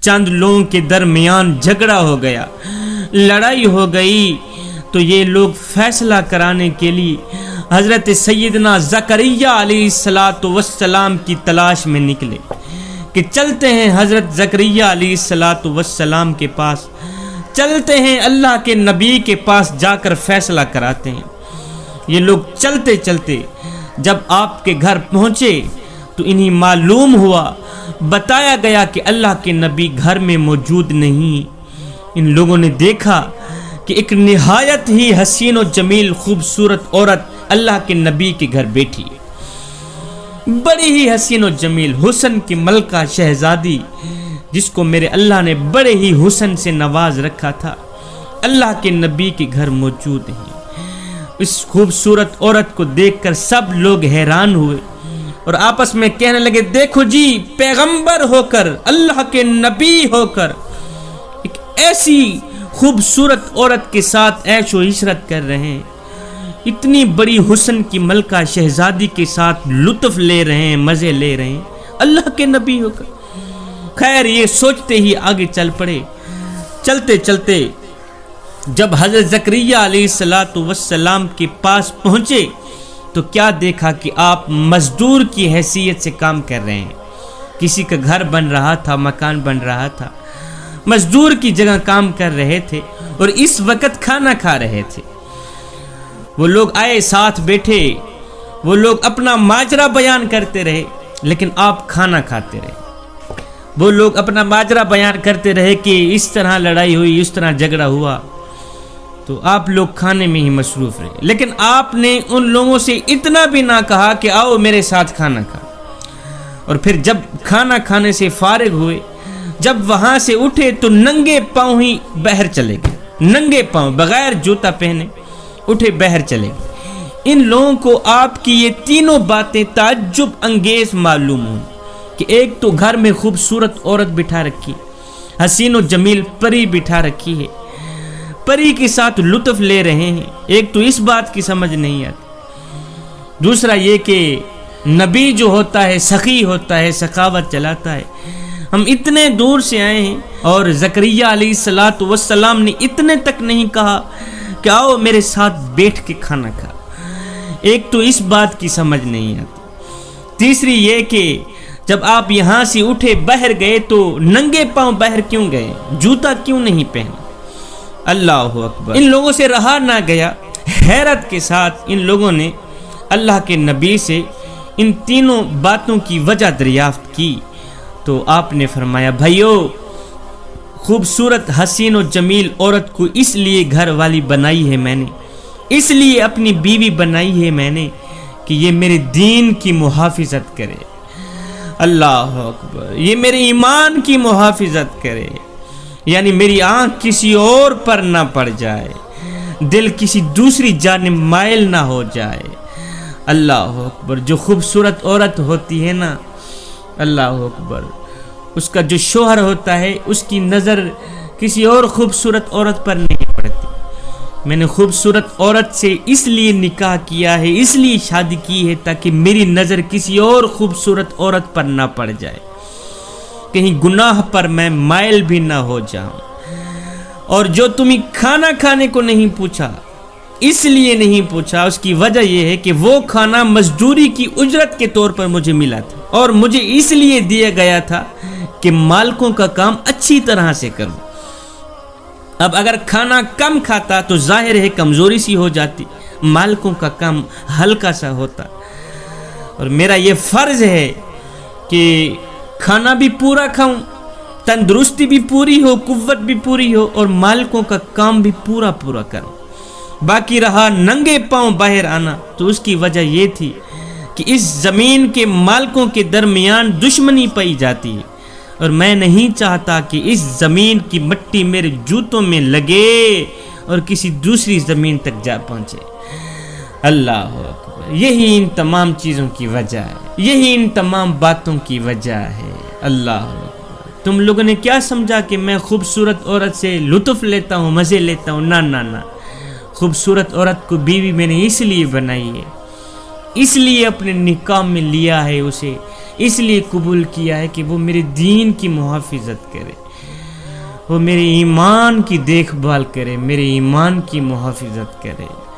چند لوگوں کے درمیان جھگڑا ہو گیا، لڑائی ہو گئی، تو یہ لوگ فیصلہ کرانے کے لیے حضرت سیدنا زکریا علیہ السلام کی تلاش میں نکلے کہ چلتے ہیں حضرت زکریا علیہ السلام کے پاس، چلتے ہیں اللہ کے نبی کے پاس جا کر فیصلہ کراتے ہیں۔ یہ لوگ چلتے چلتے جب آپ کے گھر پہنچے تو انہیں معلوم ہوا، بتایا گیا کہ اللہ کے نبی گھر میں موجود نہیں۔ ان لوگوں نے دیکھا کہ ایک نہایت ہی حسین و جمیل خوبصورت عورت اللہ کے نبی کے گھر بیٹھی ہے، بڑی ہی حسین و جمیل حسن کی ملکہ شہزادی، جس کو میرے اللہ نے بڑے ہی حسن سے نواز رکھا تھا، اللہ کے نبی کے گھر موجود ہیں۔ اس خوبصورت عورت کو دیکھ کر سب لوگ حیران ہوئے اور آپس میں کہنے لگے، دیکھو جی، پیغمبر ہو کر، اللہ کے نبی ہو کر ایک ایسی خوبصورت عورت کے ساتھ عیش و عشرت کر رہے ہیں، اتنی بڑی حسن کی ملکہ شہزادی کے ساتھ لطف لے رہے ہیں، مزے لے رہے ہیں، اللہ کے نبی ہو کر۔ خیر، یہ سوچتے ہی آگے چل پڑے۔ چلتے چلتے جب حضرت زکریا علیہ السلام کے پاس پہنچے تو کیا دیکھا کہ آپ مزدور کی حیثیت سے کام کر رہے ہیں۔ کسی کا گھر بن رہا تھا، مکان بن رہا تھا، مزدور کی جگہ کام کر رہے تھے اور اس وقت کھانا کھا رہے تھے۔ وہ لوگ آئے، ساتھ بیٹھے، وہ لوگ اپنا ماجرا بیان کرتے رہے، لیکن آپ کھانا کھاتے رہے۔ وہ لوگ اپنا ماجرا بیان کرتے رہے کہ اس طرح لڑائی ہوئی، اس طرح جھگڑا ہوا، تو آپ لوگ کھانے میں ہی مصروف رہے۔ لیکن آپ نے ان لوگوں سے اتنا بھی نہ کہا کہ آؤ میرے ساتھ کھانا کھا۔ اور پھر جب کھانا کھانے سے فارغ ہوئے، جب وہاں سے اٹھے تو ننگے پاؤں ہی باہر چلے گئے، ننگے پاؤں بغیر جوتا پہنے اٹھے باہر چلے گئے۔ ان لوگوں کو آپ کی یہ تینوں باتیں تعجب انگیز معلوم ہوئی کہ ایک تو گھر میں خوبصورت عورت بٹھا رکھی، حسین و جمیل پری بٹھا رکھی ہے، پری کے ساتھ لطف لے رہے ہیں، ایک تو اس بات کی سمجھ نہیں آتی۔ دوسرا یہ کہ نبی جو ہوتا ہے سخی ہوتا ہے، سخاوت چلاتا ہے۔ ہم اتنے دور سے آئے ہیں اور زکریا علیہ السلام نے اتنے تک نہیں کہا کہ آؤ میرے ساتھ بیٹھ کے کھانا کھا۔ ایک تو اس بات کی سمجھ نہیں آتی۔ تیسری یہ کہ جب آپ یہاں سے اٹھے باہر گئے تو ننگے پاؤں باہر کیوں گئے، جوتا کیوں نہیں پہنا؟ اللہ اکبر۔ ان لوگوں سے رہا نہ گیا، حیرت کے ساتھ ان لوگوں نے اللہ کے نبی سے ان تینوں باتوں کی وجہ دریافت کی تو آپ نے فرمایا، بھائیو، خوبصورت حسین و جمیل عورت کو اس لیے گھر والی بنائی ہے میں نے، اس لیے اپنی بیوی بنائی ہے میں نے کہ یہ میرے دین کی محافظت کرے، اللہ اکبر، یہ میرے ایمان کی محافظت کرے، یعنی میری آنکھ کسی اور پر نہ پڑ جائے، دل کسی دوسری جانب مائل نہ ہو جائے۔ اللہ اکبر۔ جو خوبصورت عورت ہوتی ہے نا، اللہ اکبر، اس کا جو شوہر ہوتا ہے اس کی نظر کسی اور خوبصورت عورت پر نہیں پڑتی۔ میں نے خوبصورت عورت سے اس لیے نکاح کیا ہے، اس لیے شادی کی ہے تاکہ میری نظر کسی اور خوبصورت عورت پر نہ پڑ جائے، کہیں گناہ پر میں مائل بھی نہ ہو جاؤں۔ اور جو تمہیں کھانا کھانے کو نہیں پوچھا، اس لیے نہیں پوچھا، اس کی وجہ یہ ہے کہ وہ کھانا مزدوری کی اجرت کے طور پر مجھے ملا تھا اور مجھے اس لیے دیا گیا تھا کہ مالکوں کا کام اچھی طرح سے کروں۔ اب اگر کھانا کم کھاتا تو ظاہر ہے کمزوری سی ہو جاتی، مالکوں کا کام ہلکا سا ہوتا، اور میرا یہ فرض ہے کہ کھانا بھی پورا کھاؤں، تندرستی بھی پوری ہو، قوت بھی پوری ہو، اور مالکوں کا کام بھی پورا کروں۔ باقی رہا ننگے پاؤں باہر آنا، تو اس کی وجہ یہ تھی کہ اس زمین کے مالکوں کے درمیان دشمنی پائی جاتی ہے، اور میں نہیں چاہتا کہ اس زمین کی مٹی میرے جوتوں میں لگے اور کسی دوسری زمین تک جا پہنچے۔ اللہ اکبر۔ یہی ان تمام چیزوں کی وجہ ہے، یہی ان تمام باتوں کی وجہ ہے۔ اللہ اکبر۔ تم لوگوں نے کیا سمجھا کہ میں خوبصورت عورت سے لطف لیتا ہوں، مزے لیتا ہوں؟ نہ نہ نہ، خوبصورت عورت کو بیوی میں نے اس لیے بنائی ہے، اس لیے اپنے نکاح میں لیا ہے اسے اس لیے قبول کیا ہے کہ وہ میرے دین کی محافظت کرے، وہ میرے ایمان کی دیکھ بھال کرے، میرے ایمان کی محافظت کرے۔